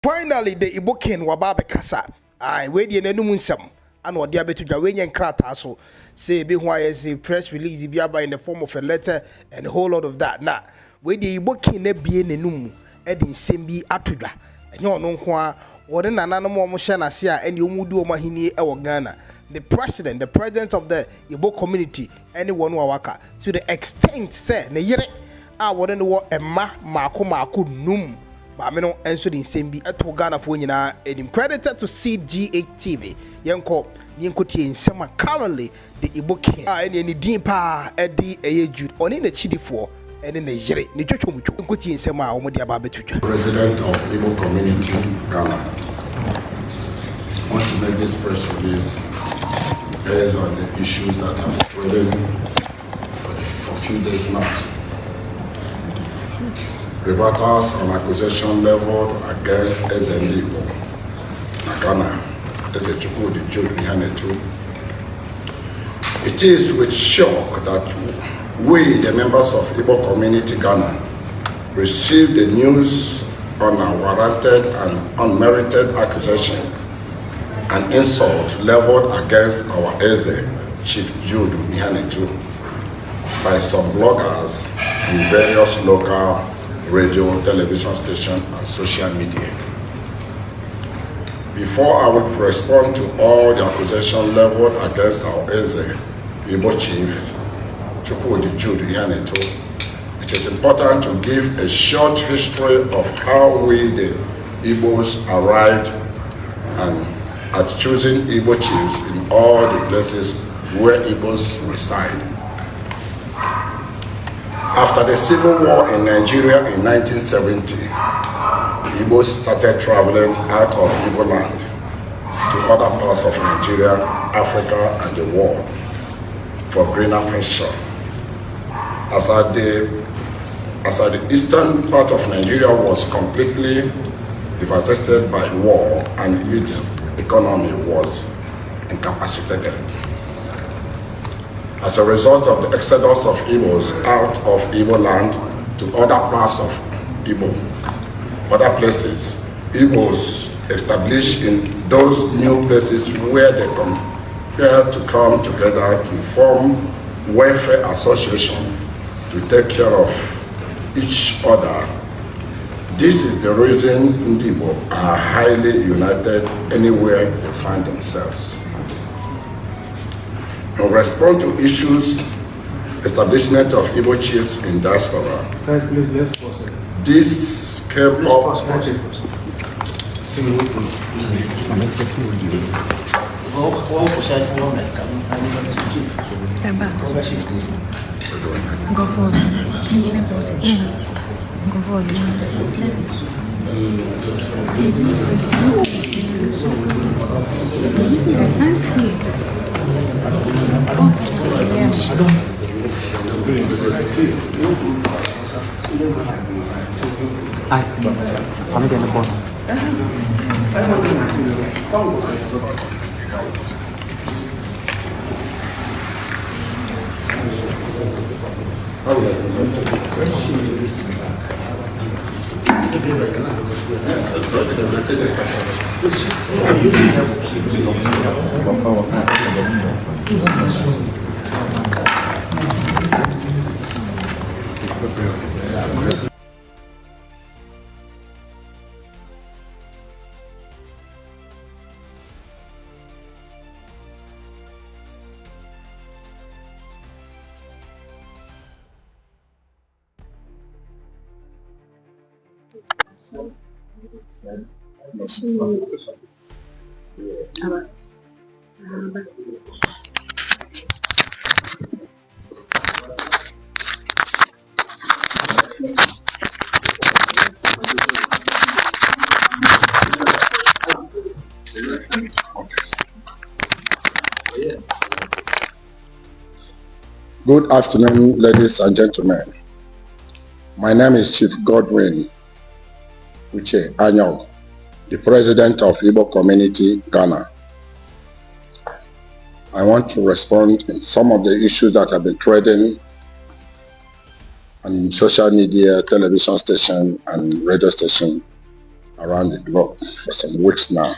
Finally, the Igbo King Wababe Kasa. I wait in any munsam. And what diabetes Jawanian Krataso say be why is a press release by in the form of a letter and a whole lot of that. Now, where the Igbo King be in a numu, Edin Simbi Atuga, and your non qua, or then an animal moshana sia, and you mudu mahini ewa Ghana. The president of the Igbo community, anyone waka, to the extent say, ne yere, I wouldn't know a mako num. Ameno enso din sembi eto Ghana fo nyina edim credited to CGH TV yenko tie nsema currently the Igbo King any din pa edi eye Jude oni na chidifo ene na yire ne twetwomutwo yenko tie nsema a omo de aba betutwa. President of Igbo community Ghana, I want to make this press release based on the issues that have been trailing for a few days now. Rebuttals on accusation leveled against N.E.W.S. Ghana as a K1ng Ghana. It is with shock that we, the members of Igbo community Ghana, received the news on a warranted and unmerited accusation and insult leveled against our Eze, Chief K1ng Ghana, by some bloggers in various local radio, television station, and social media. Before I would respond to all the accusation leveled against our Eze, Igbo Chief K1ng Ghana, it is important to give a short history of how we, the Igbos, arrived and at choosing Igbo chiefs in all the places where Igbos reside. After the civil war in Nigeria in 1970, Igbos started traveling out of Igbo land to other parts of Nigeria, Africa, and the world for greener pasture. As at the eastern part of Nigeria was completely devastated by war and its economy was incapacitated. As a result of the exodus of Igbos out of Igbo land to other parts of other places, Igbos established in those new places where they compare to come together to form welfare association to take care of each other. This is the reason Igbo are highly united anywhere they find themselves. In response to issues, establishment of Igbo chiefs in diaspora, this came up. Go forward. Go forward. I'm getting the corner. Good afternoon, ladies and gentlemen. My name is Chief K1ng Ghana, the President of Igbo Community Ghana. I want to respond in some of the issues that have been trending on social media, television station, and radio station around the globe for some weeks now.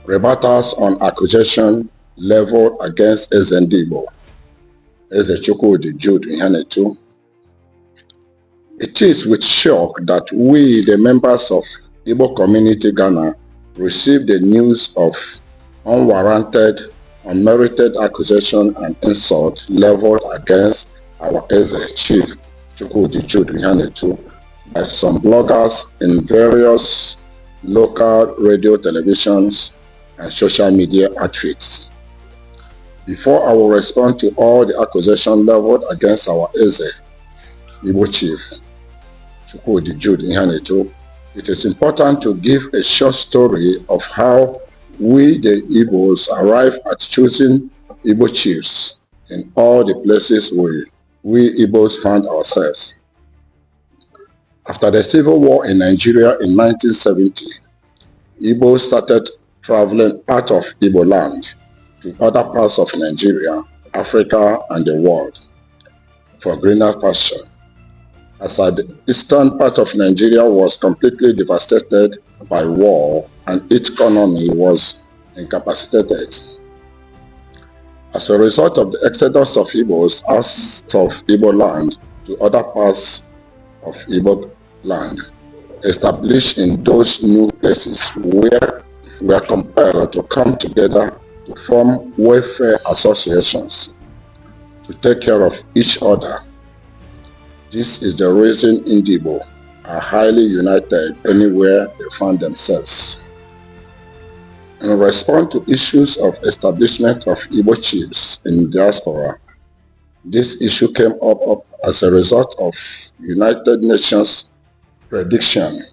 Rebuttals on accusation leveled against N.E.W.S, K1ng. It is with shock that we, the members of Igbo community Ghana, received the news of unwarranted, unmerited accusation and insult leveled against our Chief K1ng by some bloggers in various local radio, televisions, and social media outfits. Before I will respond to all the accusations leveled against our Igbo Chief K1ng, it is important to give a short story of how we the Igbos arrived at choosing Igbo chiefs in all the places we Igbos found ourselves. After the civil war in Nigeria in 1970, Igbos started traveling out of Igbo land to other parts of Nigeria, Africa, and the world for greener pasture. As the eastern part of Nigeria was completely devastated by war and its economy was incapacitated. As a result of the exodus of Igbos out of Igbo land to other parts of Igbo land, established in those new places where we are compelled to come together to form welfare associations to take care of each other. This is the reason N.E.W.S are highly united anywhere they find themselves. In response to issues of establishment of Igbo chiefs in diaspora, this issue came up as a result of United Nations prediction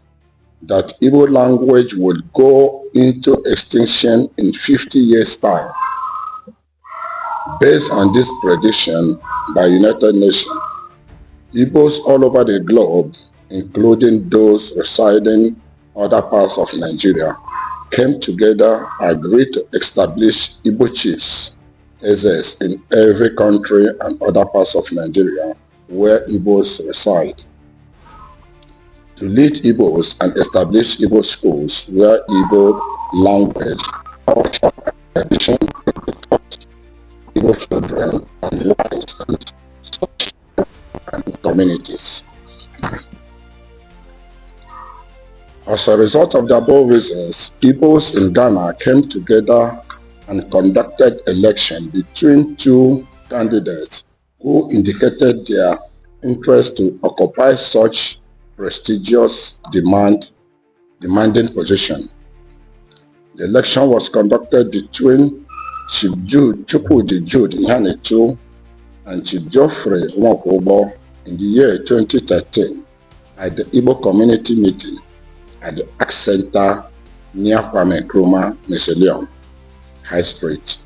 that Igbo language would go into extinction in 50 years' time. Based on this prediction by United Nations, Igbos all over the globe, including those residing in other parts of Nigeria, came together and agreed to establish Igbo chiefs in every country and other parts of Nigeria where Igbos reside, to lead Igbos and establish Igbo schools where Igbo language, culture, and tradition will be taught Igbo children and lives and social and communities. As a result of the above reasons, Igbos in Ghana came together and conducted election between two candidates who indicated their interest to occupy such prestigious demanding position. The election was conducted between Chief K1ng and Chief Geoffrey Nwankwo in the year 2013 at the Igbo community meeting at the Arc Center near Kwame Nkrumah Mausoleum, High Street.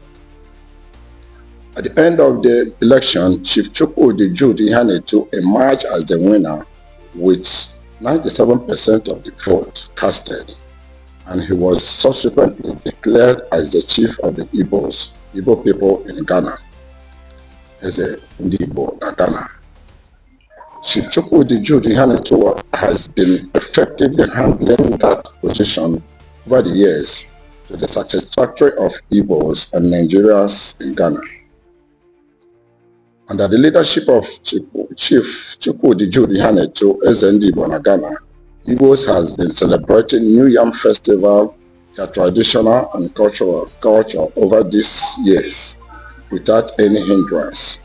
At the end of the election, Chief K1ng emerged as the winner with 97% of the vote casted, and he was subsequently declared as the chief of the Igbo people in Ghana, as a N.E.W.S Ghana. Chief K1ng has been effectively handling that position over the years to the satisfactory of Igbos and Nigerians in Ghana. Under the leadership of Chief K1ng as N.E.W.S Ghana, Igbos has been celebrating New Yam Festival, their traditional and culture over these years without any hindrance.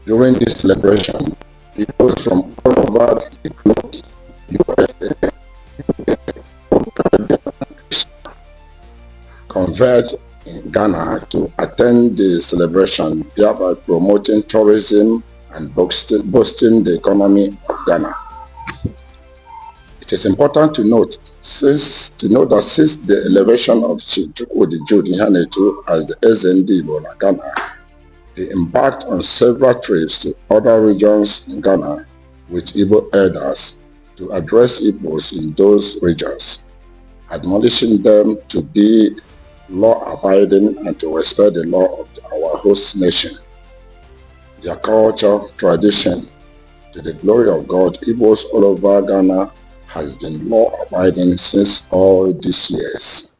During this celebration, people from all over the globe, USA, converged in Ghana to attend the celebration, thereby promoting tourism and boosting the economy of Ghana. It is important to note that since the elevation of Chief K1ng as the N.E.W.S Ghana, he embarked on several trips to other regions in Ghana with Igbo elders to address Igbos in those regions, admonishing them to be law-abiding and to respect the law of our host nation. Their culture, tradition, to the glory of God, Igbos all over Ghana has been law-abiding since all these years.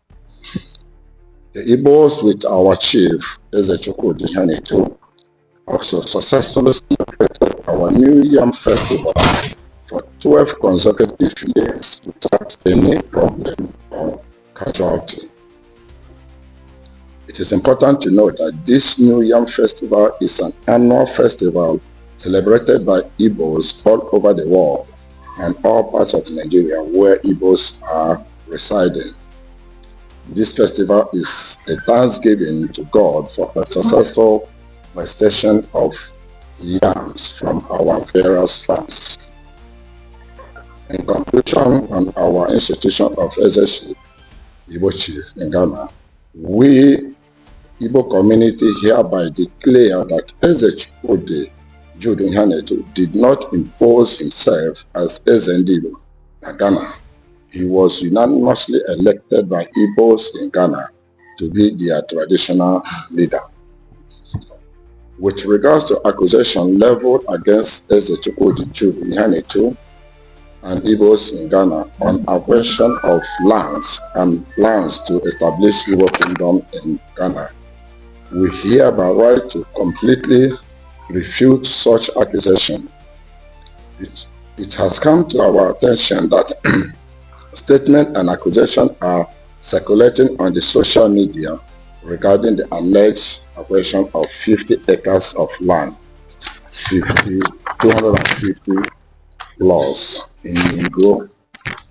The Igbos with our chief, K1ng also successfully celebrated our New Yam Festival for 12 consecutive years without any problem or casualty. It is important to note that this New Yam Festival is an annual festival celebrated by Igbos all over the world and all parts of Nigeria where Igbos are residing. This festival is a thanksgiving to God for the successful manifestation of yams from our various farms. In conclusion, on our institution of leadership, Igbo Chief in Ghana, we Igbo community hereby declare that Eze did not impose himself as N.E.W.S in Ghana. He was unanimously elected by Igbos in Ghana to be their traditional leader. With regards to accusation leveled against Eze and Igbos in Ghana on acquisition of lands and plans to establish Igbo Kingdom in Ghana, we hereby write to completely refute such accusation. It has come to our attention that statements and accusations are circulating on the social media regarding the alleged acquisition of 50 acres of land, 250 plots in Igbo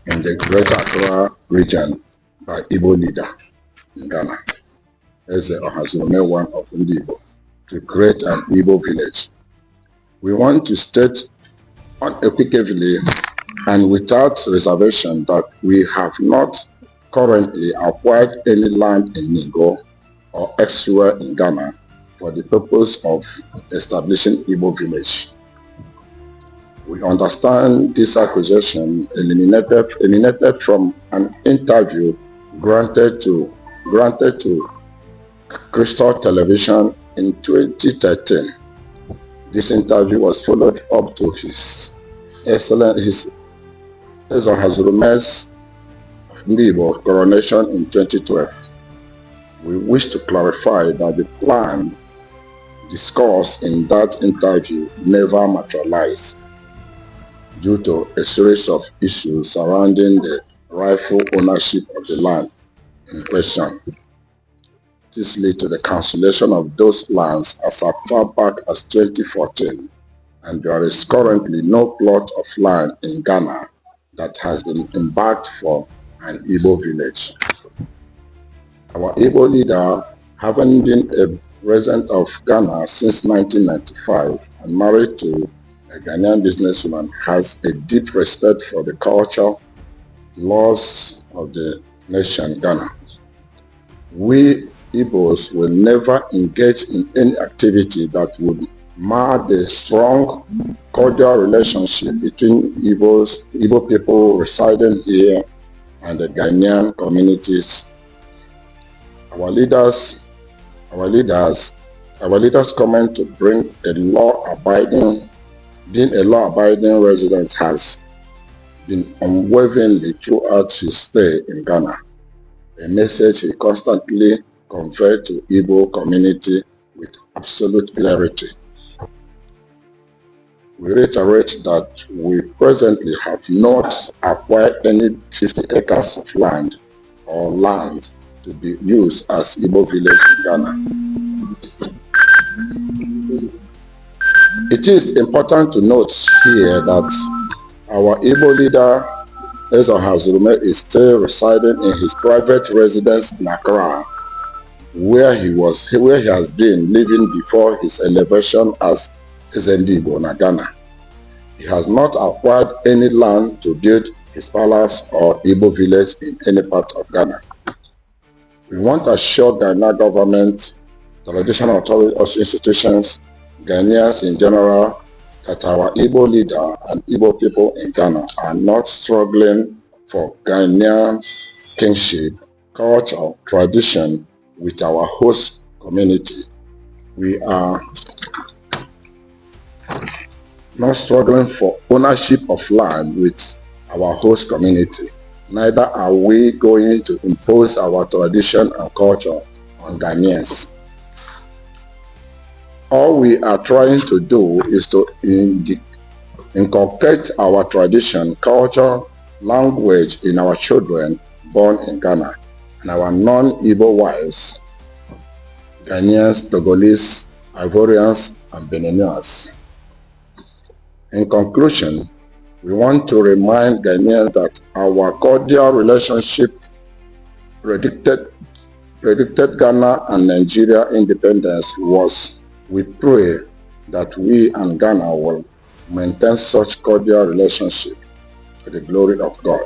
in the Greater Accra region by Igbo leader in Ghana, Eze Ohazome, one of N.E.W.S, to create an Igbo village. We want to state unequivocally and without reservation that we have not currently acquired any land in Igbo or elsewhere in Ghana for the purpose of establishing Igbo village. We understand this accusation emanated from an interview granted to Crystal Television in 2013. This interview was followed up to his N.E.W.S coronation in 2012. We wish to clarify that the plan discussed in that interview never materialized due to a series of issues surrounding the rightful ownership of the land in question. This led to the cancellation of those lands as far back as 2014, and there is currently no plot of land in Ghana that has been embarked for an Igbo village. Our Igbo leader, having been a resident of Ghana since 1995 and married to a Ghanaian businesswoman, has a deep respect for the culture, laws of the nation Ghana. We Igbos will never engage in any activity that would mar the strong, cordial relationship between Igbo people residing here and the Ghanaian communities. Our leaders comment to being a law-abiding resident has been unwaveringly throughout his stay in Ghana, a message he constantly conveyed to Igbo community with absolute clarity. We reiterate that we presently have not acquired any 50 acres of land or land to be used as Igbo village in Ghana. It is important to note here that our Igbo leader, Eze Ohazome, is still residing in his private residence in Accra, where he has been living before his elevation as N.E.W.S in Ghana. He has not acquired any land to build his palace or Igbo village in any part of Ghana. We want to assure Ghana government, traditional authorities, institutions, Ghanaians in general, that our Igbo leader and Igbo people in Ghana are not struggling for Ghanaian kingship, culture, tradition with our host community. We are not struggling for ownership of land with our host community. Neither are we going to impose our tradition and culture on Ghanaians. All we are trying to do is to inculcate our tradition, culture, language in our children born in Ghana and our non-Igbo wives, Ghanaians, Togolese, Ivorians, and Beninese. In conclusion, we want to remind Ghanaians that our cordial relationship predicted Ghana and Nigeria independence was. We pray that we and Ghana will maintain such cordial relationship to the glory of God.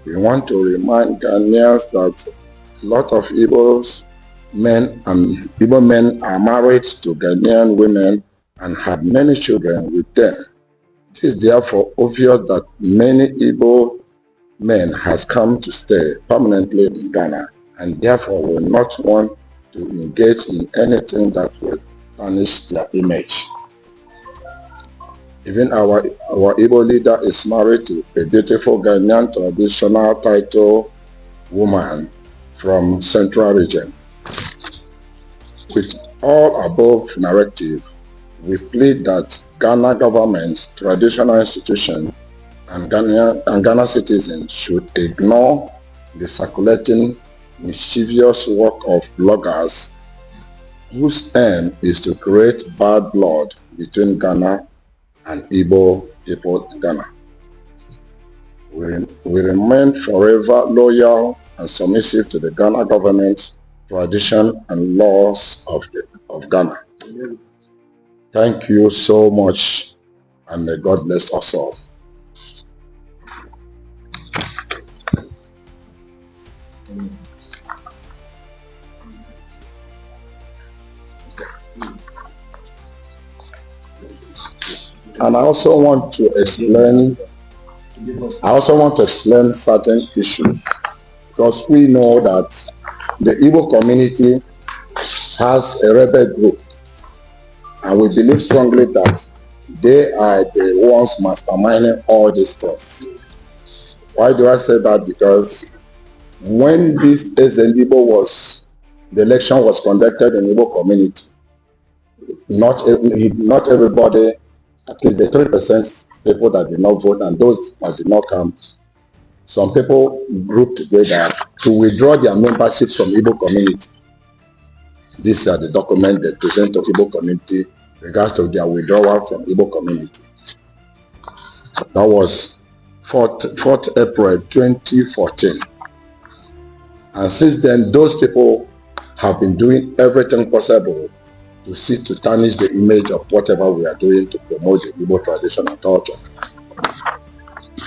We want to remind Ghanaians that a lot of Igbo men are married to Ghanaian women and have many children with them. It is therefore obvious that many Igbo men has come to stay permanently in Ghana and therefore will not want to engage in anything that will tarnish their image. Even our Igbo leader is married to a beautiful Ghanaian traditional title woman from Central Region. With all above narrative, we plead that Ghana government, traditional institution, and Ghana citizens should ignore the circulating mischievous work of bloggers whose aim is to create bad blood between Ghana and Igbo people in Ghana. We remain forever loyal and submissive to the Ghana government, tradition, and laws of Ghana. Thank you so much, and may God bless us all. And I also want to explain certain issues, because we know that the Igbo community has a rebel group, and we believe strongly that they are the ones masterminding all these things. Why do I say that? Because when this N.E.W.S, the election was conducted in Igbo community, not everybody, at least the 3% people that did not vote and those that did not come, some people grouped together to withdraw their membership from Igbo community. These are the documents they present to Igbo community regards to their withdrawal from Igbo community. That was 4th April 2014. And since then, those people have been doing everything possible to seek to tarnish the image of whatever we are doing to promote the Igbo tradition and culture.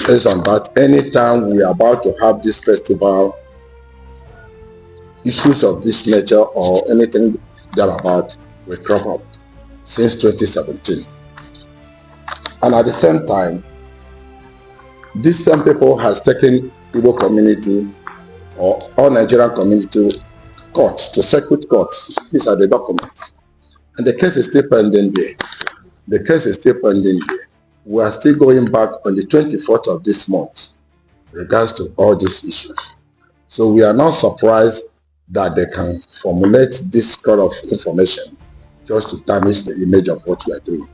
Based on that, anytime we are about to have this festival, issues of this nature or anything thereabout will crop up since 2017. And at the same time, these same people has taken Igbo community or all Nigerian community court, to circuit court. These are the documents. And the case is still pending there. We are still going back on the 24th of this month regards to all these issues. So we are not surprised that they can formulate this kind of information just to tarnish the image of what we are doing.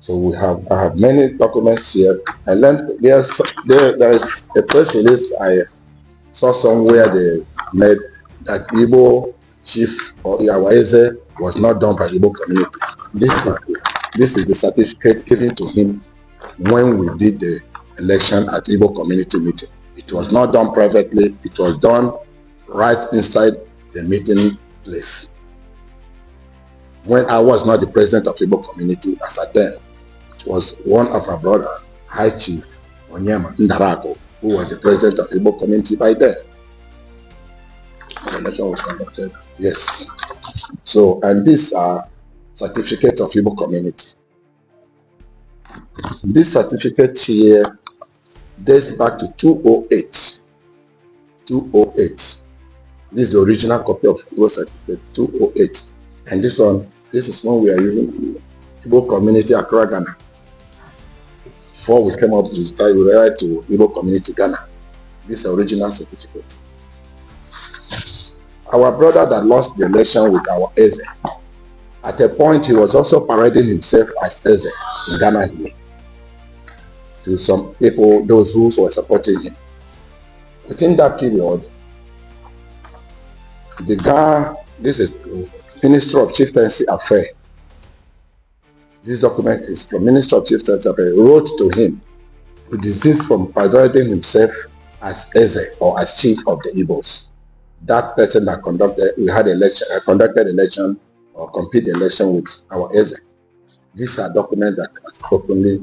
So I have many documents here. And then there is a press release I saw somewhere they made that Igbo chief or Iawaize was not done by Igbo community. This is the certificate given to him when we did the election at Igbo community meeting. It was not done privately, it was done right inside the meeting place. When I was not the president of Igbo community as at then, it was one of our brother, High Chief Onyema Ndarago, who was the president of Igbo community by then. The election was conducted. Yes. So, and these are certificate of Igbo community. This certificate here dates back to 208. 208. This is the original copy of Igbo certificate, 208. And this is one we are using, Igbo community Accra, Ghana. before we came up with that, we were to Igbo Community Ghana. This original certificate. Our brother that lost the election with our Eze, at a point he was also parading himself as Eze in Ghana here to some people, those who were supporting him. Within that period, the guy, this is Minister of Chieftaincy Affairs. This document is from Minister of Chieftaincy Affairs, wrote to him to desist from parading himself as Eze or as chief of the Igbos. That person that conducted election or compete election with our Eze. These are documents that are openly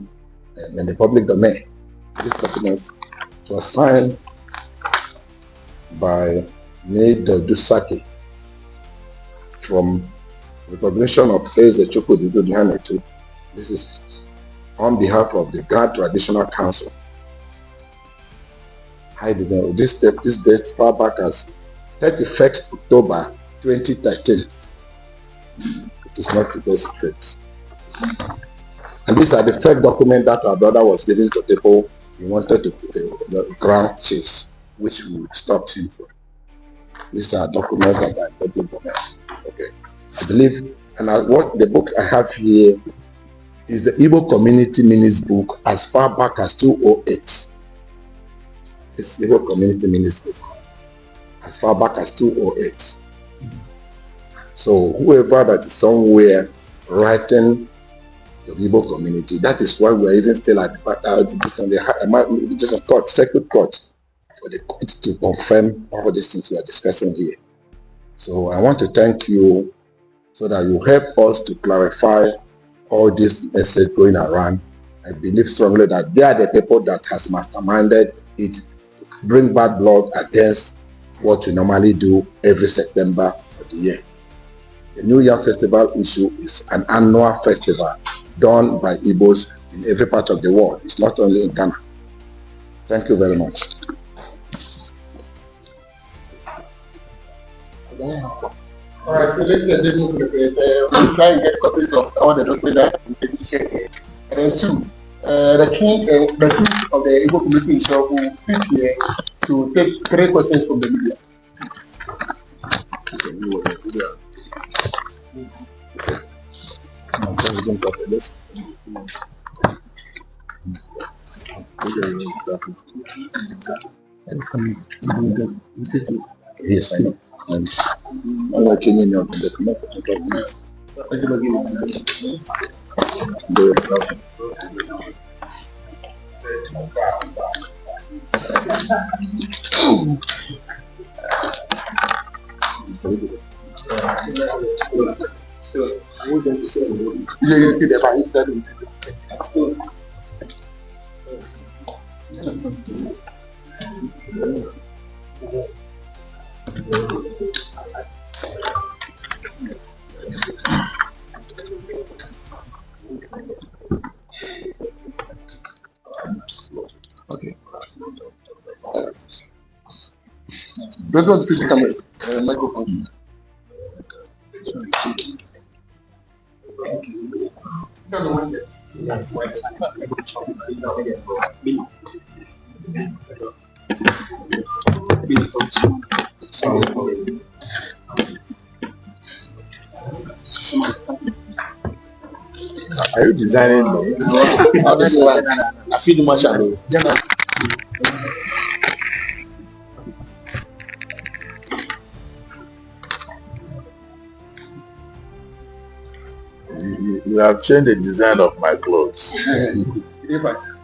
in the public domain. This document was signed by N.E.W.S from recognition of Eze Chukwu. This is on behalf of the Ghana Traditional Council. I did know this date far back as 31st October 2013. It is not today's date. And these are the fake documents that our brother was giving to people he wanted to grant chiefs, which we stopped him from. These are documents that are public domain. Okay. I believe, and what the book I have here is the Igbo Community Minutes book as far back as 2008. It's Igbo Community Minutes book as far back as 2008. So whoever that is somewhere writing the Igbo community, that is why we are even still at the court, circuit court, for the court to confirm all these things we are discussing here. So I want to thank you so that you help us to clarify all this message going around. I believe strongly that they are the people that has masterminded it to bring bad blood against what we normally do every September of the year. The New Year Festival issue is an annual festival done by Igbos in every part of the world. It's not only in Ghana. Thank you very much. All right, so let's move to we'll try and get copies of all the documents that and then two, the chief of the Igbo community himself will sit here to take 3 questions from the media. Yes, I know. I'm not changing your documents. Okay. Those ones please come with microphone. Are you designing me? I feel much alone. You have changed the design of my clothes.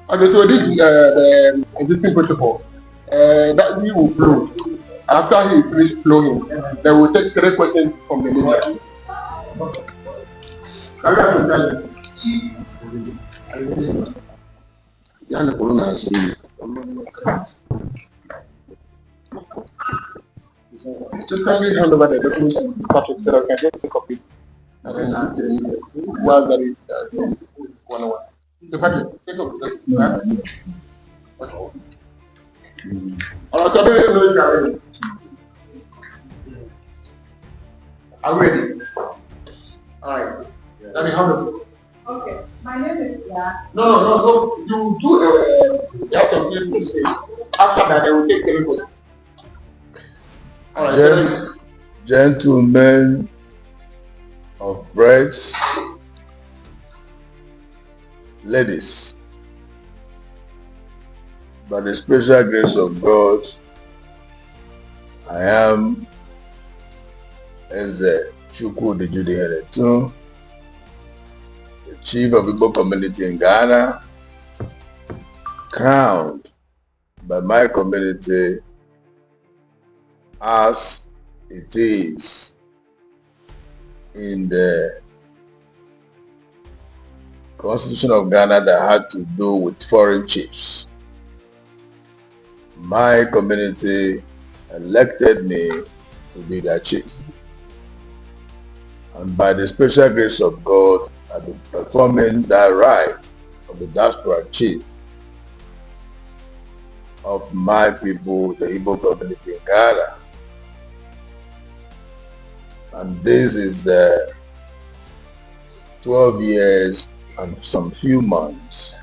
Okay, so this the existing protocol that we will flow. After he finishes flowing, they will take 3 questions from the media. Just kindly hand over the document to Patrick so that I can just take a copy. And then while that is 101. So Patrick, take a copy. Alright, so ready. Are we ready? Alright. Let me have it. Okay. My name is No. You do you have some things to say. After that, they will take the report. All right. Gentlemen of breads, ladies, by the special grace of God, I am Eze Chukwu Dejude, the chief of Igbo community in Ghana, crowned by my community as it is in the Constitution of Ghana that had to do with foreign chiefs. My community elected me to be their chief. And by the special grace of God, I've been performing that right of the diaspora chief of my people, the Igbo community in Ghana. And this is 12 years and some few months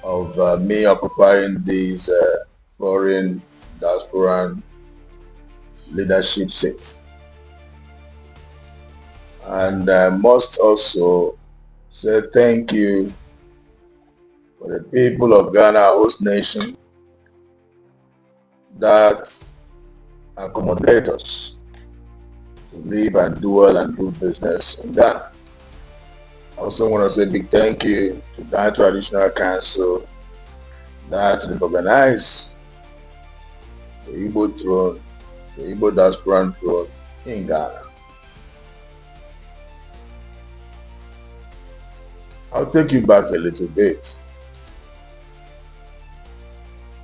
of me occupying these foreign diaspora leadership seats. And I must also say thank you for the people of Ghana, host nation, that accommodate us to live and dwell and do business in Ghana. I also want to say a big thank you to Ghana Traditional Council that recognized the Igbo throne, the Igbo diaspora throne in Ghana. I'll take you back a little bit.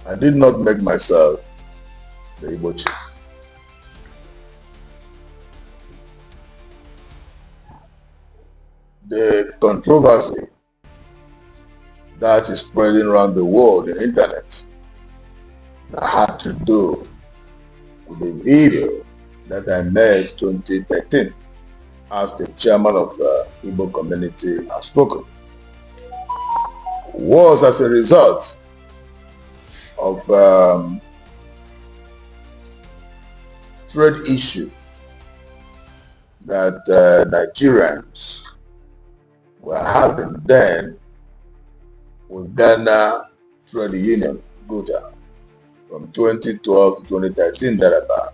I did not make myself the Igbo chief. The controversy that is spreading around the world, the internet, that had to do with the video that I made 2013 as the chairman of the Igbo community has spoken, was as a result of trade issue that Nigerians were having then with Ghana Trade Union, GUTA, from 2012 to 2013 thereabout,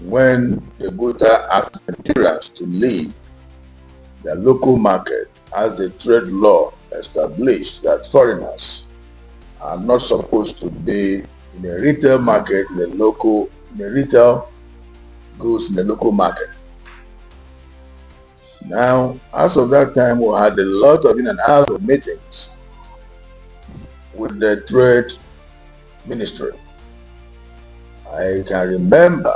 when the GUTA asked Nigerians to leave their local market as the trade law established that foreigners are not supposed to be in a retail market, in a retail goods in the local market. Now, as of that time, we had a lot of in and out of meetings with the trade ministry. I can remember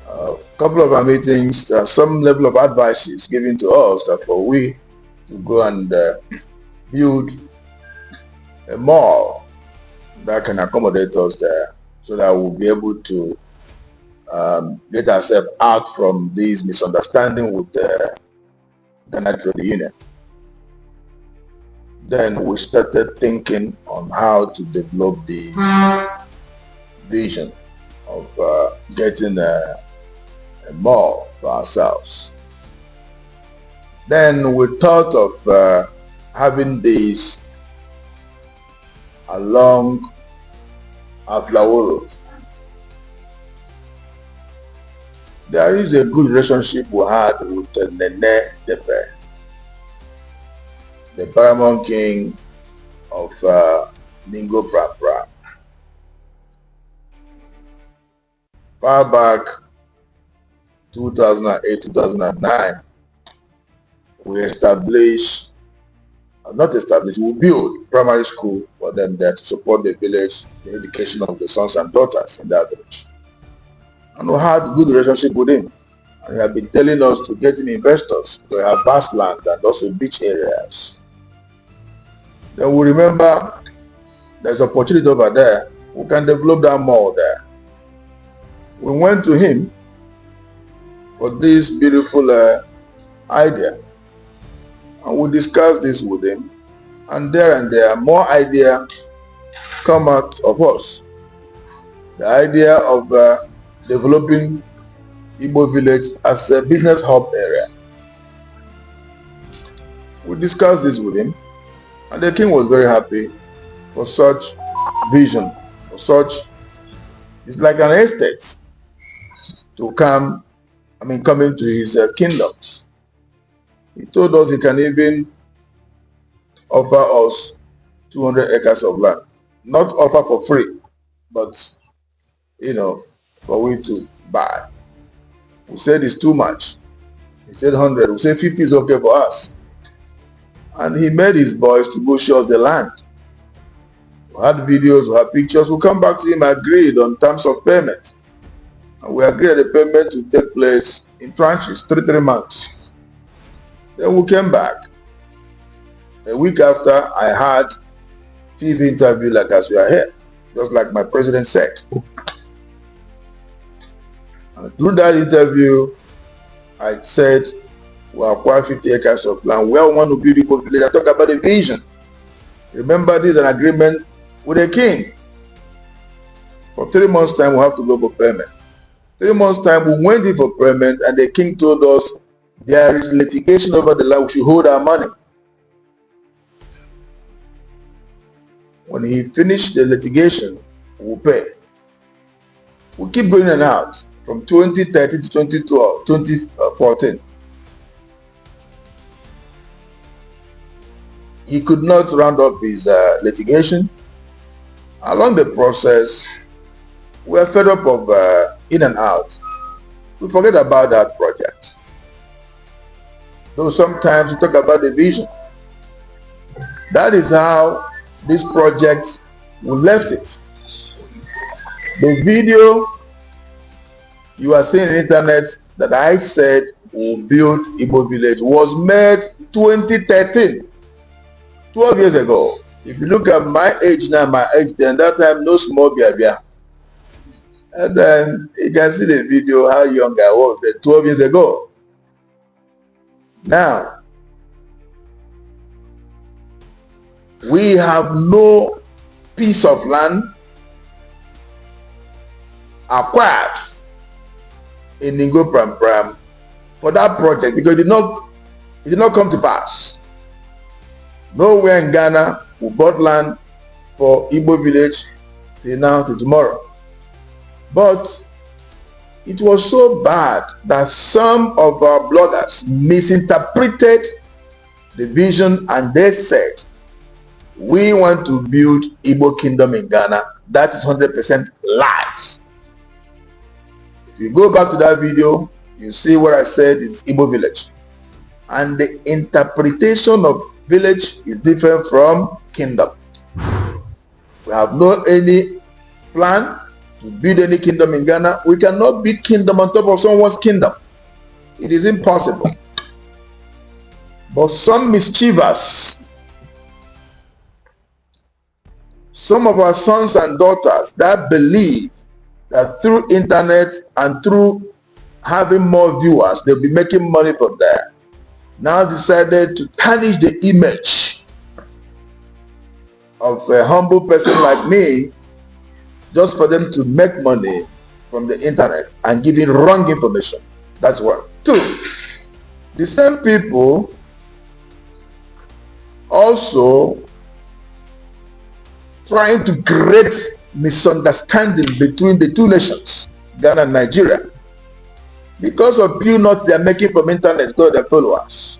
a couple of our meetings, some level of advice is given to us that for we to go and build a mall that can accommodate us there so that we'll be able to get ourselves out from these misunderstanding with the Ghana Trade Union. Then we started thinking on how to develop the vision of getting a mall for ourselves. Then we thought of having these along Aflawo Road. There is a good relationship we had with N.E.W.S, the paramount king of Ningo Prapra. Far back 2008-2009, we built primary school for them there to support the village, the education of the sons and daughters in that village. And we had a good relationship with him. And he had been telling us to get in investors. We have vast land and also beach areas. Then we remember there's opportunity over there. We can develop that mall there. We went to him for this beautiful idea. And we discussed this with him. And there, more idea come out of us. The idea of developing Igbo village as a business hub area. We discussed this with him, and the king was very happy for such vision, for such, it's like an estate to come into his kingdom. He told us he can even offer us 200 acres of land. Not offer for free, but, for we to buy. We said it's too much. He said 100. We said 50 is okay for us. And he made his boys to go show us the land. We had videos, we had pictures. We come back to him, agreed on terms of payment. And we agreed the payment to take place in tranches, 3 months. Then we came back. A week after, I had TV interview like as we are here, just like my president said. And through that interview, I said, we acquire 50 acres of land where we want to build Igbo village. I talk about the vision. Remember, this is an agreement with the king. For 3 months' time, we have to go for payment. 3 months' time, we went in for payment, and the king told us there is litigation over the land. We should hold our money. When he finished the litigation, we'll pay. We keep going in and out from 2013 to 2014. He could not round up his litigation. Along the process, we are fed up of in and out. We forget about that project. Though sometimes we talk about the vision. That is how this project, we left it. The video you are seeing on the internet that I said will build Igbo village was made 2013, 12 years ago. If you look at my age now, my age then, that time no small biabia. And then you can see the video how young I was 12 years ago. Now, we have no piece of land acquired in Ningo Pram for that project because it did not come to pass. Nowhere in Ghana we bought land for Igbo village till now, till tomorrow. But it was so bad that some of our bloggers misinterpreted the vision and they said, we want to build Igbo kingdom in Ghana. That is 100% lies. If you go back to that video, you see what I said is Igbo village. And the interpretation of village is different from kingdom. We have no any plan to build any kingdom in Ghana. We cannot build kingdom on top of someone's kingdom. It is impossible. But some mischievous, some of our sons and daughters that believe that through internet and through having more viewers, they'll be making money from there, now decided to tarnish the image of a humble person like me just for them to make money from the internet and giving wrong information. That's one. Two, the same people also trying to create misunderstanding between the two nations, Ghana and Nigeria. Because of few notes they are making from internet, go to their followers.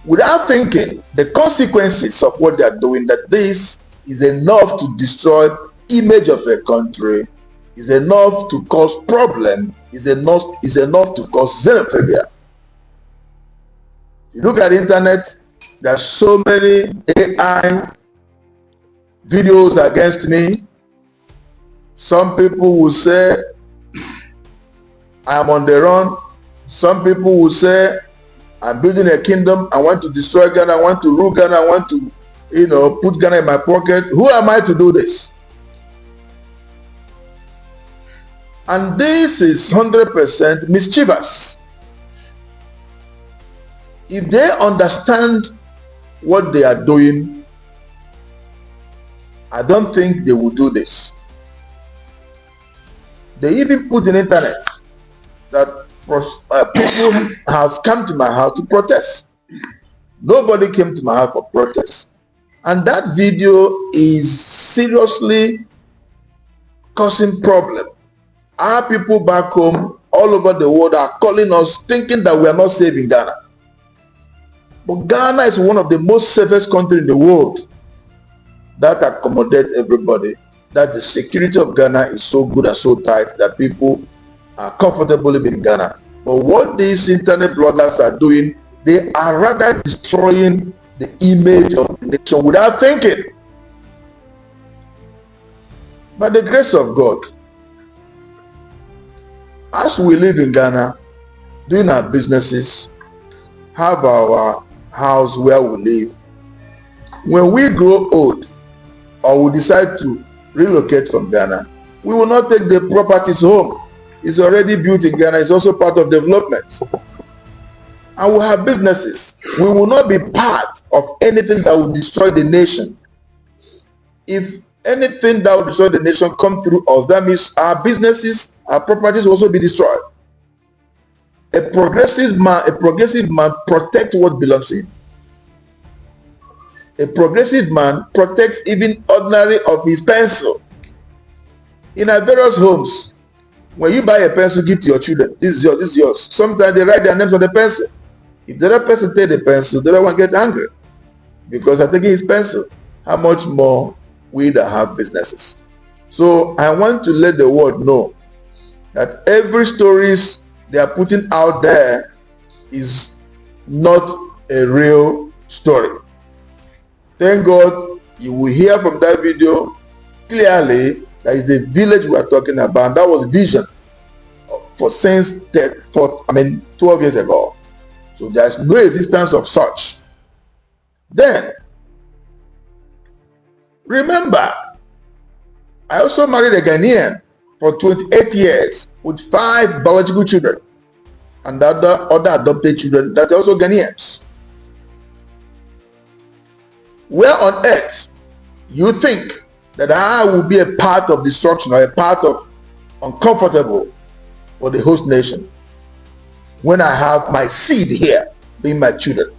Without thinking the consequences of what they are doing, that this is enough to destroy image of a country, is enough to cause problem, is enough to cause xenophobia. If you look at the internet, there are so many AI videos against me. Some people will say I am on the run. Some people will say I'm building a kingdom. I want to destroy Ghana. I want to rule Ghana. I want to, put Ghana in my pocket. Who am I to do this? And this is 100% mischievous. If they understand what they are doing, I don't think they will do this. They even put in internet that people has come to my house to protest. Nobody came to my house for protest. And that video is seriously causing problem. Our people back home all over the world are calling us, thinking that we are not safe in Ghana. But Ghana is one of the most safest countries in the world that accommodates everybody, that the security of Ghana is so good and so tight that people are comfortable living in Ghana. But what these internet bloggers are doing, they are rather destroying the image of the nation without thinking. By the grace of God, as we live in Ghana, doing our businesses, have our house where we live, when we grow old or we decide to relocate from Ghana, we will not take the properties home. It's already built in Ghana. It's also part of development. And we have businesses. We will not be part of anything that will destroy the nation. If anything that will destroy the nation come through us, that means our businesses, our properties will also be destroyed. A progressive man protects what belongs to him. A progressive man protects even ordinary of his pencil. In our various homes, when you buy a pencil, give to your children. This is yours, this is yours. Sometimes they write their names on the pencil. If the other person take the pencil, the other one get angry because I'm taking his pencil. How much more we that have businesses? So I want to let the world know that every stories they are putting out there is not a real story. Thank God you will hear from that video clearly that is the village we are talking about. That was vision for 12 years ago. So there's no existence of such. Then remember, I also married a Ghanaian for 28 years with 5 biological children and other adopted children that are also Ghanaians. Where on earth you think that I will be a part of destruction or a part of uncomfortable for the host nation when I have my seed here, being my children?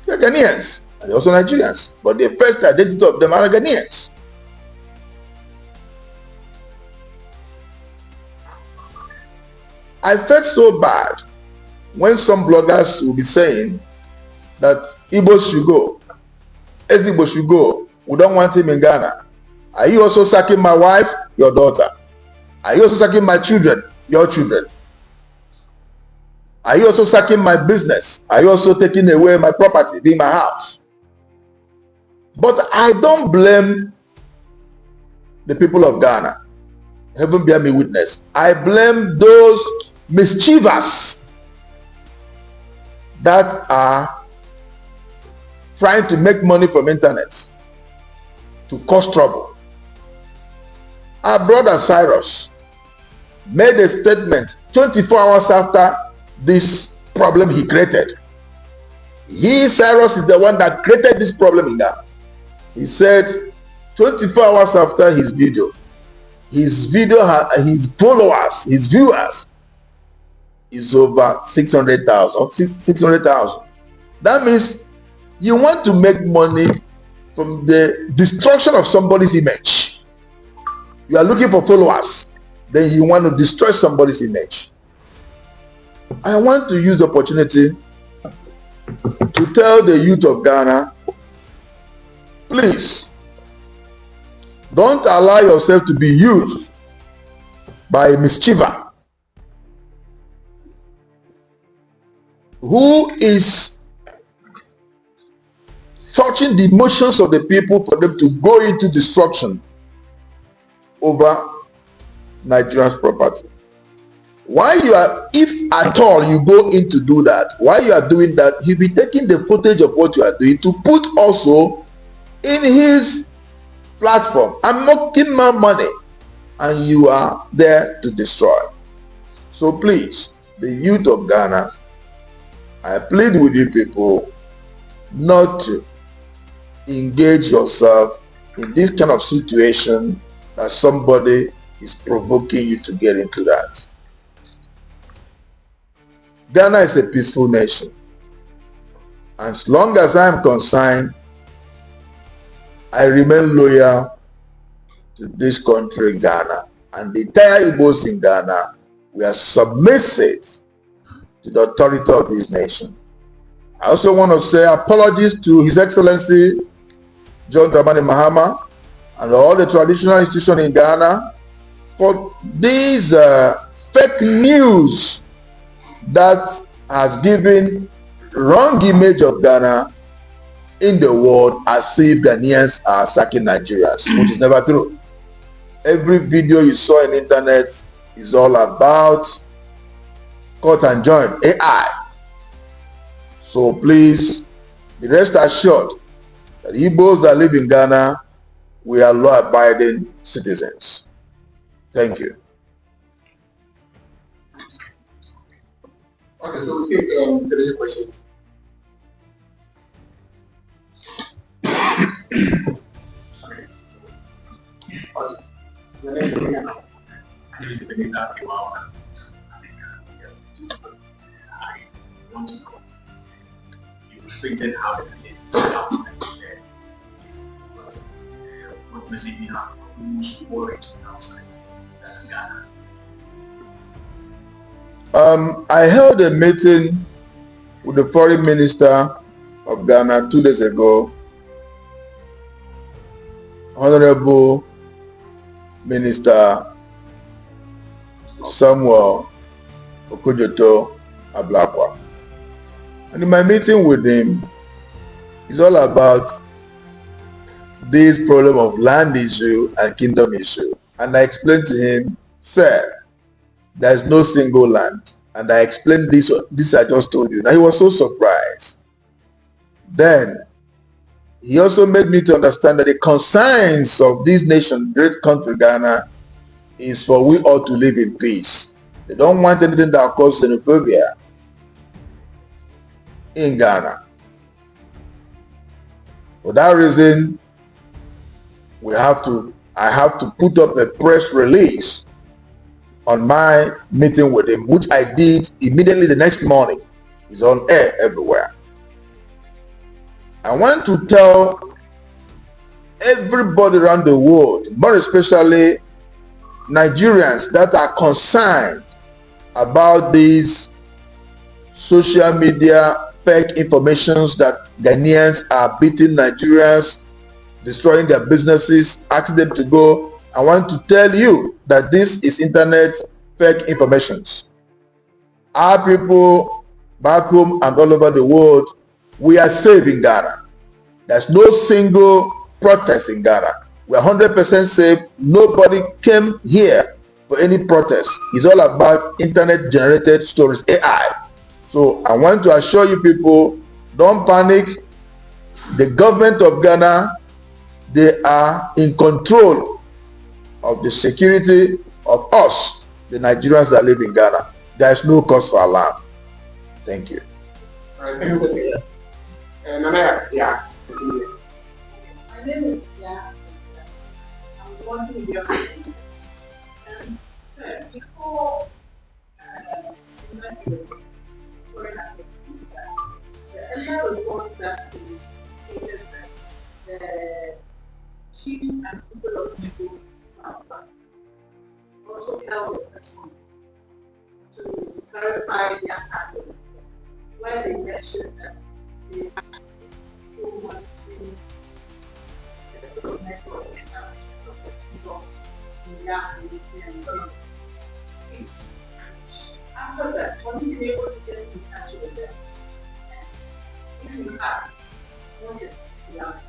They're Ghanaians and they're also Nigerians, but the first identity of them are Ghanaians. I felt so bad when some bloggers will be saying that Igbo should go, Igbo should go, we don't want him in Ghana. Are you also sacking my wife, your daughter? Are you also sacking my children, your children? Are you also sacking my business? Are you also taking away my property, being my house? But I don't blame the people of Ghana. Heaven bear me witness. I blame those mischievous that are trying to make money from internet to cause trouble. Our brother Cyrus made a statement 24 hours after this problem he created. Cyrus is the one that created this problem in Ghana. He said 24 hours after his video, his followers, his viewers is over 600,000. That means you want to make money from the destruction of somebody's image. You are looking for followers, then you want to destroy somebody's image. I want to use the opportunity to tell the youth of Ghana, please don't allow yourself to be used by a mischiever who is touching the emotions of the people for them to go into destruction over Nigeria's property. If at all you go in to do that, while you are doing that, you'll be taking the footage of what you are doing to put also in his platform and making more money, and you are there to destroy. So please, the youth of Ghana, I plead with you people not to engage yourself in this kind of situation that somebody is provoking you to get into that. Ghana is a peaceful nation. As long as I am concerned, I remain loyal to this country, Ghana. And the entire Igbos in Ghana, we are submissive to the authority of this nation. I also want to say apologies to His Excellency John Dramani Mahama and all the traditional institutions in Ghana for these fake news that has given wrong image of Ghana in the world as if Ghanaians are sacking Nigerians, which is never true. Every video you saw on the internet is all about K1ng AI. So please be rest assured that Igbos that live in Ghana, we are law-abiding citizens. Thank you. Okay, so we take three questions. Refuting how they live outside there is what message we have who's worried outside. That's Ghana. I held a meeting with the foreign minister of Ghana 2 days ago, Honorable Minister Samuel Okojoto Ablakwa. And in my meeting with him, it's all about this problem of land issue and kingdom issue. And I explained to him, sir, there is no single land. And I explained this I just told you. Now he was so surprised. Then he also made me to understand that the concerns of this nation, great country Ghana, is for we all to live in peace. They don't want anything that causes xenophobia in Ghana. For that reason, I have to put up a press release on my meeting with him, which I did immediately the next morning. It's on air everywhere. I want to tell everybody around the world, more especially Nigerians that are concerned about these social media fake informations that Ghanaians are beating Nigerians, destroying their businesses, asking them to go. I want to tell you that this is internet fake informations. Our people back home and all over the world, we are safe in Ghana. There's no single protest in Ghana. We are 100% safe. Nobody came here for any protest. It's all about internet generated stories, AI. So I want to assure you people, don't panic. The government of Ghana, they are in control of the security of us, the Nigerians that live in Ghana. There is no cause for alarm. Thank you. All right, thank you. Nana, yeah. My name is Yeah. I'm working in your company. Before the initial report that stated that the chiefs and people of Igbo also held a person to clarify their patterns, where they mentioned that they had too much in the sort of network of people in their and after that, when you be able to get in touch with them, if you have, what is the answer?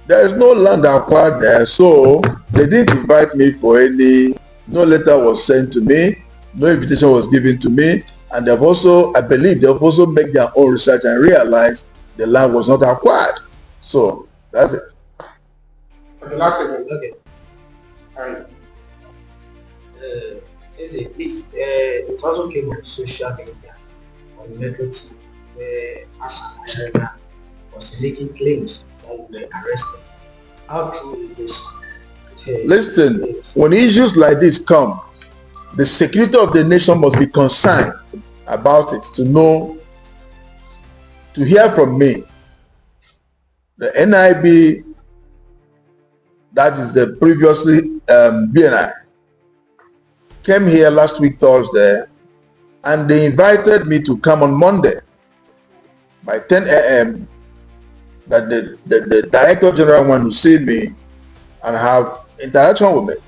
There is no land acquired there, so they didn't invite me for any, no letter was sent to me, no invitation was given to me, and they've also, I believe, they've also made their own research and realized the land was not acquired. So, that's it. Okay, last question. Okay. All right. Please, it also came on social media, on Metro TV, where Hassan was making claims that we were arrested. How true is this? Listen, when issues like this come, the security of the nation must be concerned about it to know, to hear from me. The NIB, that is the previously BNI, came here last week Thursday, and they invited me to come on Monday by 10 a.m. that the Director General wanted to see me and have interaction with me.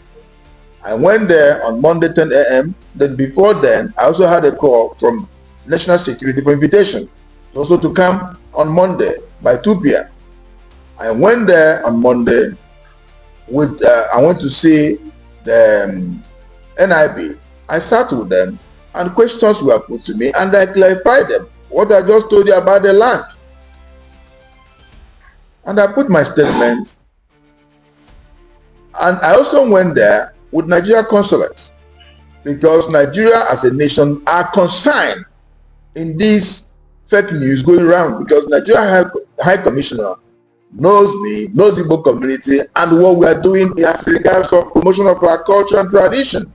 I went there on Monday 10 a.m. Then before then, I also had a call from National Security for invitation also to come on Monday by 2 p.m. I went there on Monday with, I went to see the NIB. I sat with them and questions were put to me and I clarified them, what I just told you about the land. And I put my statements. And I also went there with Nigeria consulates because Nigeria as a nation are concerned in this fake news going around because Nigeria High Commissioner knows me, knows the Igbo community and what we are doing as regards to promotion of our culture and tradition.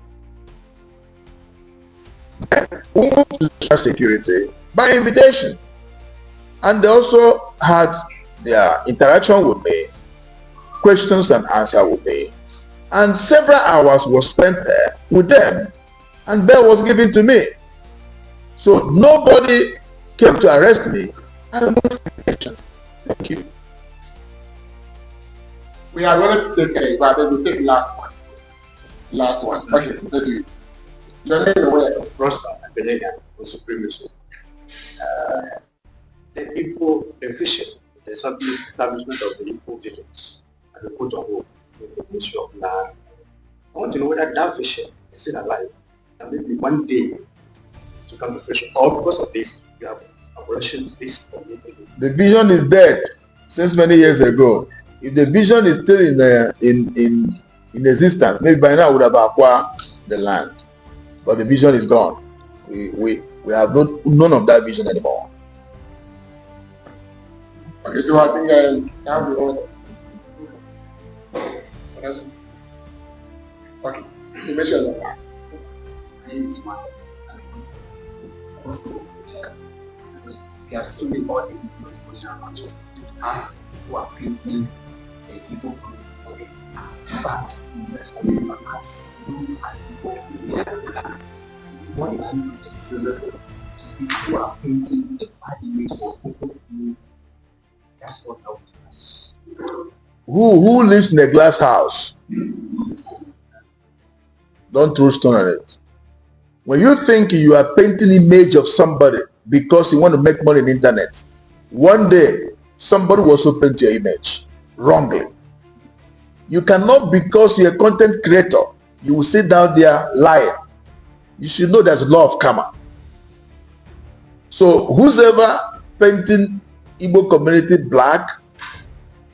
We moved to social security by invitation. And they also had their interaction with me, questions and answers with me. And several hours was spent there with them. And bail was given to me. So nobody came to arrest me. I don't know. Thank you. We are ready to take a, but we'll take last one. Last one. Okay, let's see. Your name is where? Prosper and Belega was supremacy. The Igbo, the vision, the establishment of the Igbo village and the put on hold the issue of land. I want to know whether that vision is still alive and maybe one day to come to fruition, or because of this, you have abolishing this community. The vision is dead since many years ago. If the vision is still in existence, maybe by now we would have acquired the land. But the vision is gone. We have none of that vision anymore. Okay, so I think now we all. Okay, you mentioned that. We are still in all the information, not just us who are painting the Igbo community as bad, but as people what I need to say to people who are painting the bad image of people who that's what helps us. Who lives in a glass house? Don't throw stone at it. When you think you are painting image of somebody because you want to make money on the internet, one day somebody will also paint your image wrongly. You cannot, because you're a content creator, you will sit down there lying. You should know there's a law of karma. So who's ever painting Igbo community black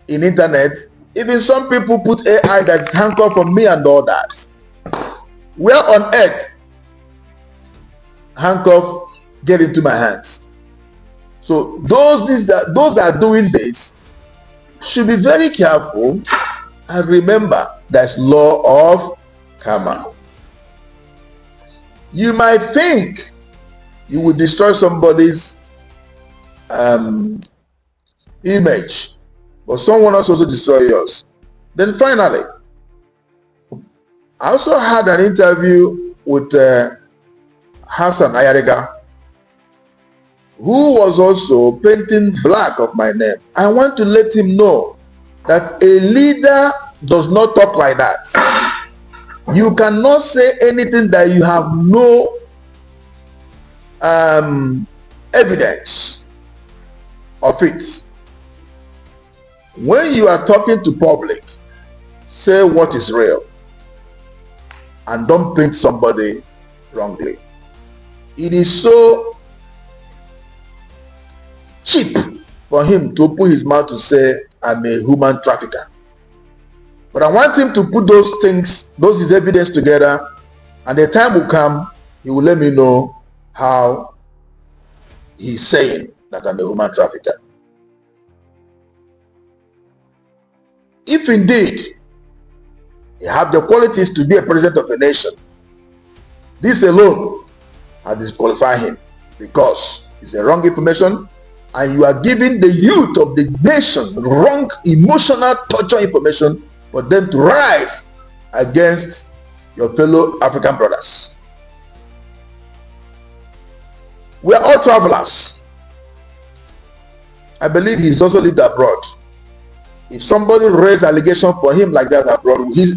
in internet, even some people put AI that is handcuffed from me and all that. Where on earth handcuff get into my hands? So those that are doing this should be very careful and remember there's law of karma. You might think you will destroy somebody's image, but someone else also destroy yours. Then finally, I also had an interview with Hassan Ayariga, who was also painting black of my name. I want to let him know that a leader does not talk like that. You cannot say anything that you have no evidence of it. When you are talking to public, say what is real and don't paint somebody wrongly. It is so cheap for him to open his mouth to say I'm a human trafficker. But I want him to put those things, his evidence together, and the time will come, he will let me know how he's saying that I'm a human trafficker. If indeed he have the qualities to be a president of a nation, this alone has disqualified him, because it's a wrong information and you are giving the youth of the nation wrong emotional torture information for them to rise against your fellow African brothers. We are all travelers. I believe he's also lived abroad. If somebody raised allegation for him like that abroad, will he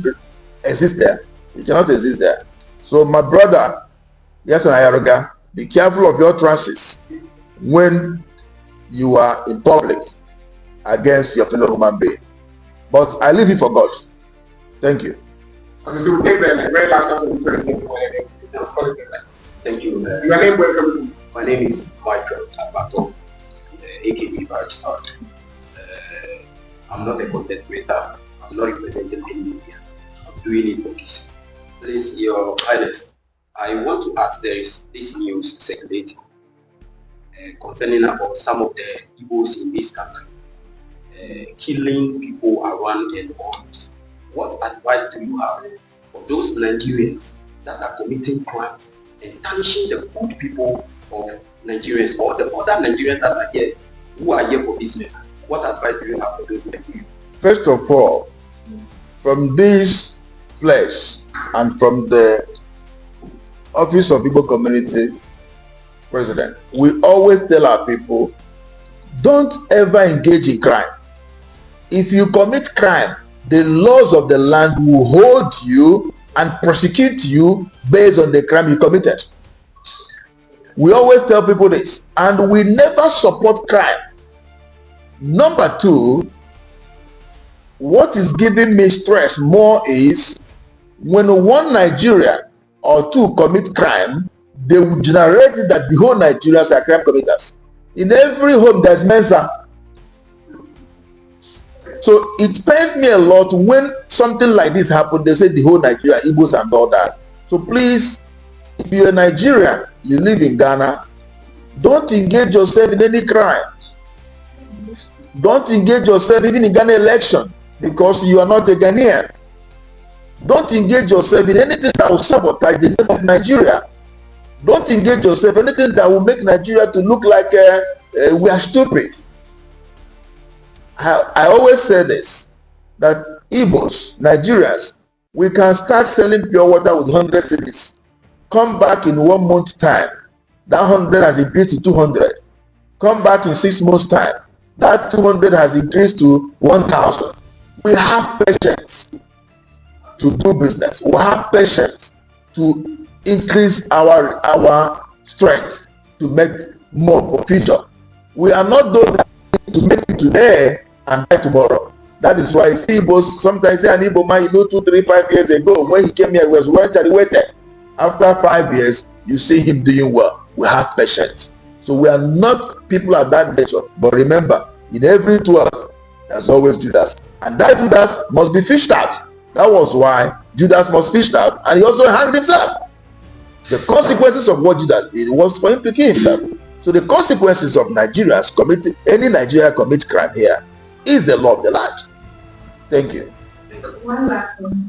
exist there? He cannot exist there. So my brother, yes, Ayaruga, be careful of your trances when you are in public against your fellow human being. But I leave it for God. Thank you. Thank you. Your name, welcome. My name is Michael Abato, aka Barrister. I'm not a content creator. I'm not representing any media. I'm doing it for peace. Please, Your Highness, I want to ask, there is this news circulating concerning about some of the Igbos in this country killing people around N.E.W.S. What advice do you have for those Nigerians that are committing crimes and tarnishing the good people of Nigerians or the other Nigerians that are here, who are here for business? What advice do you have for those Nigerians? First of all, from this place and from the Office of Igbo Community President, we always tell our people, don't ever engage in crime. If you commit crime, the laws of the land will hold you and prosecute you based on the crime you committed. We always tell people this, and we never support crime. Number two, what is giving me stress more is when one Nigerian or two commit crime, they will generate that the whole Nigerians are crime committers. In every home there's Mensa. So it pains me a lot when something like this happens. They say the whole Nigeria, Igbos and all that. So please, if you're a Nigerian, you live in Ghana, don't engage yourself in any crime. Don't engage yourself even in Ghana election because you are not a Ghanaian. Don't engage yourself in anything that will sabotage the name of Nigeria. Don't engage yourself in anything that will make Nigeria to look like we are stupid. I always say this, that Igbos, Nigerians, we can start selling pure water with 100 cedis. Come back in 1 month time, that 100 has increased to 200. Come back in 6 months time, that 200 has increased to 1,000. We have patience to do business. We have patience to increase our strength to make more for future. We are not those that need to make it today and die tomorrow. That is why Igbos sometimes say an Igbo man, 2, 3, 5 years ago, when he came here, he was waiting. After 5 years, you see him doing well. We have patience. So we are not people of that nature. But remember, in every 12, there's always Judas. And that Judas must be fished out. That was why Judas was fished out. And he also hanged himself. The consequences of what Judas did was for him to kill himself. So the consequences of Nigerians committing, any Nigerian commits crime here, is the law of the land. Thank you. One last one.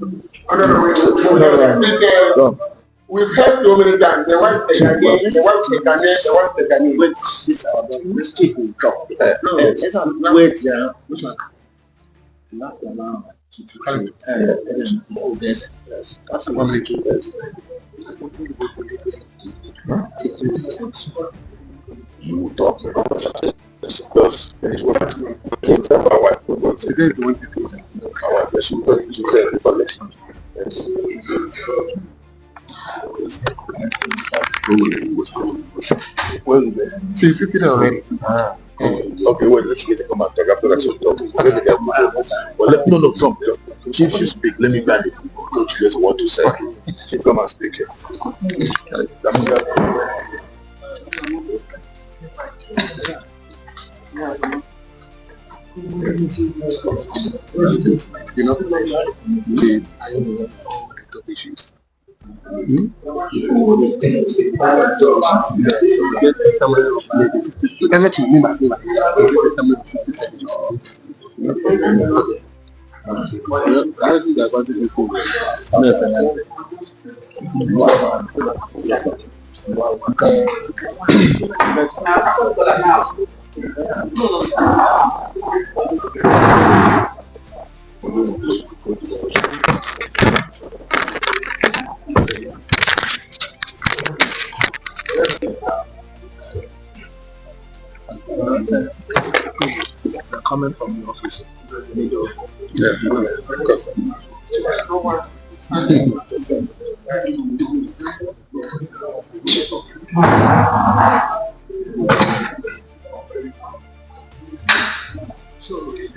We've heard so many times, the one the Ghanaian, the one the Ghanaian, the one the Ghanaian. Wait, this let's keep it talk. Wait, yeah, which one? Last one now. That's one minute. You will talk because finish what I can't tell my wife, but today the one to do my wife, she said the collection. Yes. She's sitting already. Okay, wait, let's get to come and talk after that. No, come. Chief should speak. Let me guide you. Coach, just what to say. Chief, come and speak here. You know, top issues. Coming from the office. Yeah, of course.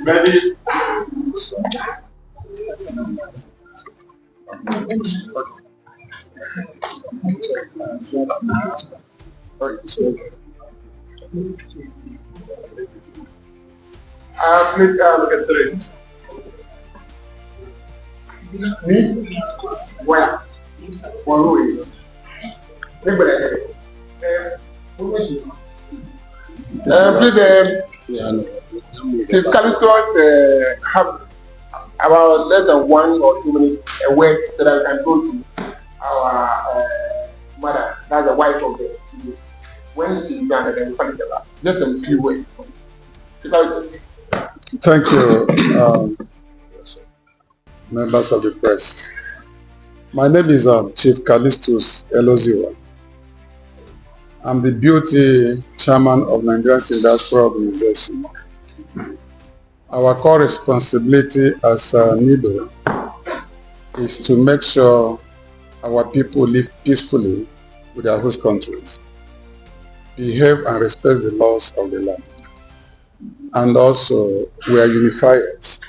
Ready? Please look at three. Me? Where? One way. Please, Chief Callistus have about less than 1 or 2 minutes away so that we can go to our mother, that's the wife of the when she's done, then we find it about just a few words. Thank you, members of the press. My name is Chief Callistus Eloziwa. I'm the beauty chairman of Nigerian Diaspora Organization. Our core responsibility as N.E.W.S is to make sure our people live peacefully with their host countries, behave and respect the laws of the land. And also, we are unifiers.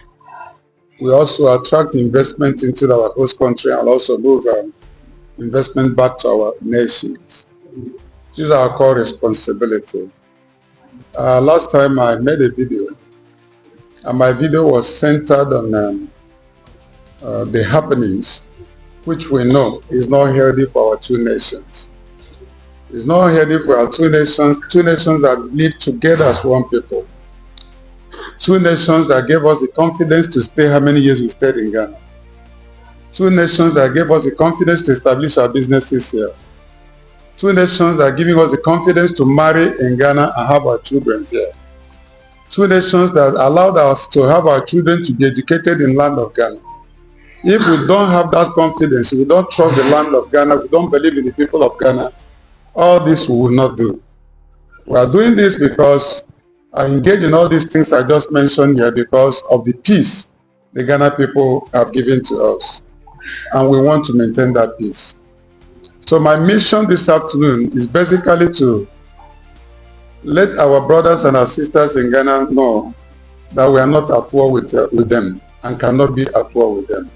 We also attract investment into our host country and also move investment back to our nations. This is our core responsibility. Last time I made a video, and my video was centered on the happenings, which we know is not healthy for our two nations. It's not healthy for our two nations that live together as one people. Two nations that gave us the confidence to stay how many years we stayed in Ghana. Two nations that gave us the confidence to establish our businesses here. Two nations that are giving us the confidence to marry in Ghana and have our children here. Two nations that allowed us to have our children to be educated in the land of Ghana. If we don't have that confidence, we don't trust the land of Ghana, we don't believe in the people of Ghana, all this we will not do. We are doing this because I engage in all these things I just mentioned here because of the peace the Ghana people have given to us. And we want to maintain that peace. So my mission this afternoon is basically to let our brothers and our sisters in Ghana know that we are not at war with them and cannot be at war with them.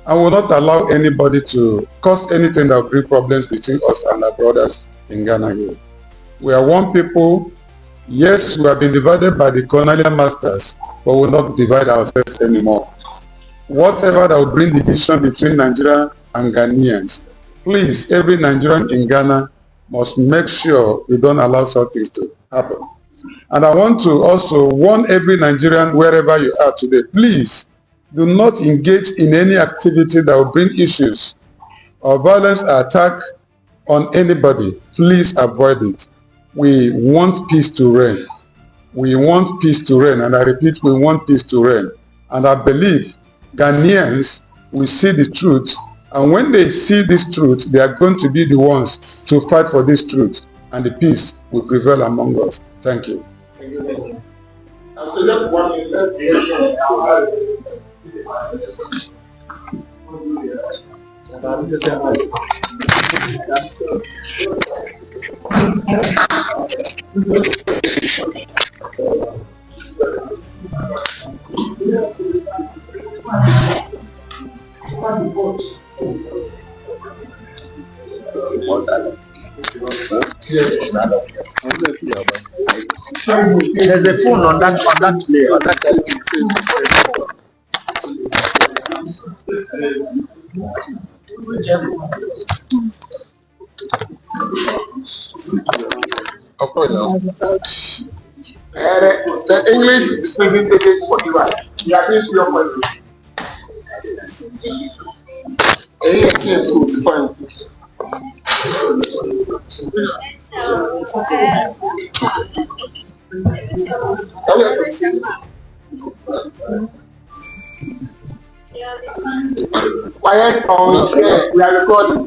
And will not allow anybody to cause anything that will bring problems between us and our brothers in Ghana here. We are one people. Yes, we have been divided by the colonial masters, but we will not divide ourselves anymore. Whatever that will bring division between Nigeria and Ghanaians, please, every Nigerian in Ghana must make sure we don't allow such things to happen. And I want to also warn every Nigerian wherever you are today, please do not engage in any activity that will bring issues or violence or attack on anybody. Please avoid it. We want peace to reign. We want peace to reign. And I repeat, we want peace to reign. And I believe Ghanaians will see the truth. And when they see this truth, they are going to be the ones to fight for this truth. And the peace will prevail among us. Thank you. So just 1 minute. There's a phone on that player. point now. The English speaking taking 41. You are saying your point. Hey, came to find. Quiet on, we are recording.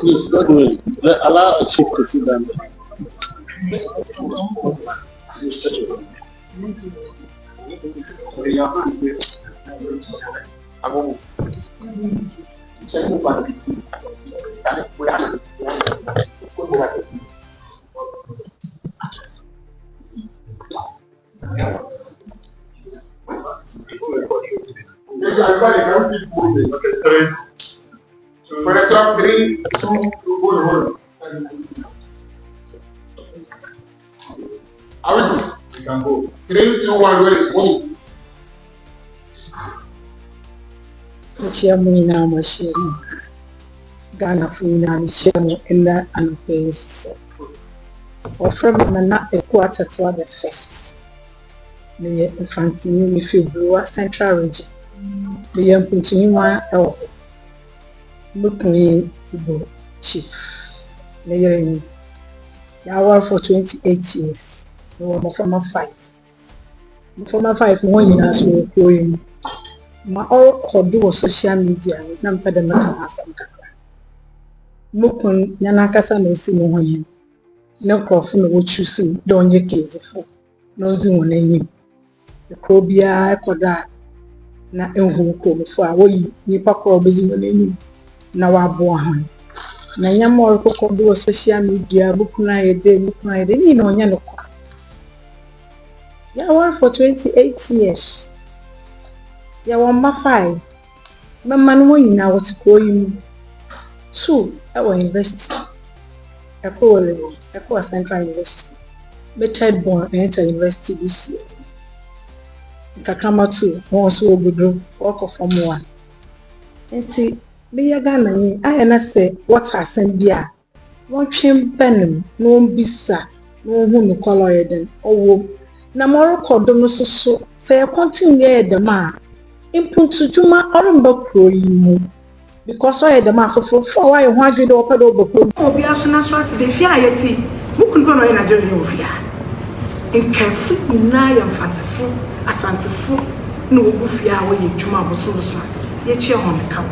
Please, God willing, allow a chief to sit down. Three, two, one. We can go. 3, 2, 1, ready. Chairman, machine. Ghana Fina, Chairman, and that and face. Or from not a quarter to the first. The infantine, if you blew a central region. The young continue looking Igbo chief. The hour for 28 years. No former 5. Former 5, 1 year as we going. My all could do social media, number the matter. Mukun Yanakasa no sin no coffin no choosing, don't ye case for no zoom name. The Cobia Koda na enhu ko for away nipa ko bezimo name na wabohan. Na nyamor ko do social media bukuna yede ni no nya no. Ya won for 28 years. Ya won ma 5. Mama no nyina what ko yim. 2 our university. Eko Central University. Method born enter university this year. Kakama 2 also obodo work from 1. Enti me ya Ghana yi ayana say what asem bia won twem penem no bisa no hu no kwalo yeden owo na moroko do no so say continue yedem a input juma orumba pro yi mu because I the man for why you want to open over obi asuna swat de fia yeti mukun bo no ye Nigeria no fia in careful ina ya mfatifo asantefo no ogu fia wo ye dwuma boso so ye chie ho meka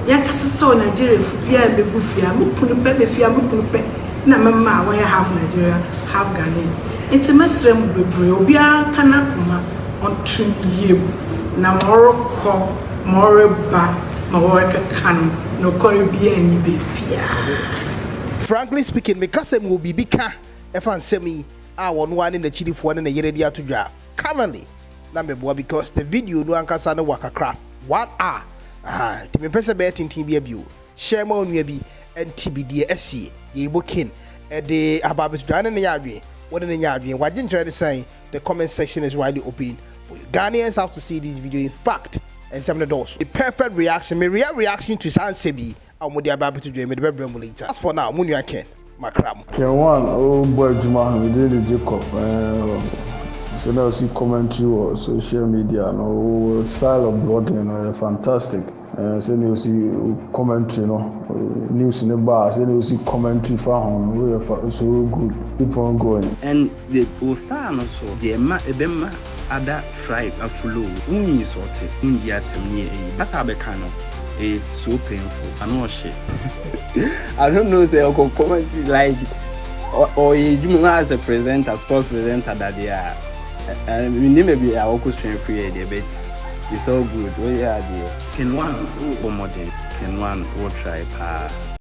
ya kasesa o Nigeria fu bia be gu fia mukun pe be fia mukun pe na mama wa ya have Nigeria have Ghana enti mesrem bebre obi aka na kuma on tun yem na moroko moreba no frankly speaking, me kasem will be bika if I say me I want one in the chili for one in the year to jar. Currently, number because the video no ankasa no waka crap. What are to me person bet in TBU, share more maybe and TBDSC, the booking at the about John and the Yabi, what in the Yabi, what didn't try to say the comment section is widely open for you Ghanaians have to see this video. In fact, and some of those. A perfect reaction, my reaction to Sansebi, and with the about to do me the bedroom later. As for now, Munya Ken, Macram. K1ng, oh boy, Juma, we did the Jacob. So now see commentary or social media, no style of blogging, fantastic. Say you see commentary, news in the bar. Say you see commentary for home, we so good. Keep on going. And the star also the Ebema other tribe a flow. Uni sorted India to me. That's how becano. It's so painful. I know shit. I don't know say commentary like or you as a presenter, sports presenter that they are. And we maybe our question free debate. It's all good. We are the K1ng Ghana, K1ng will try.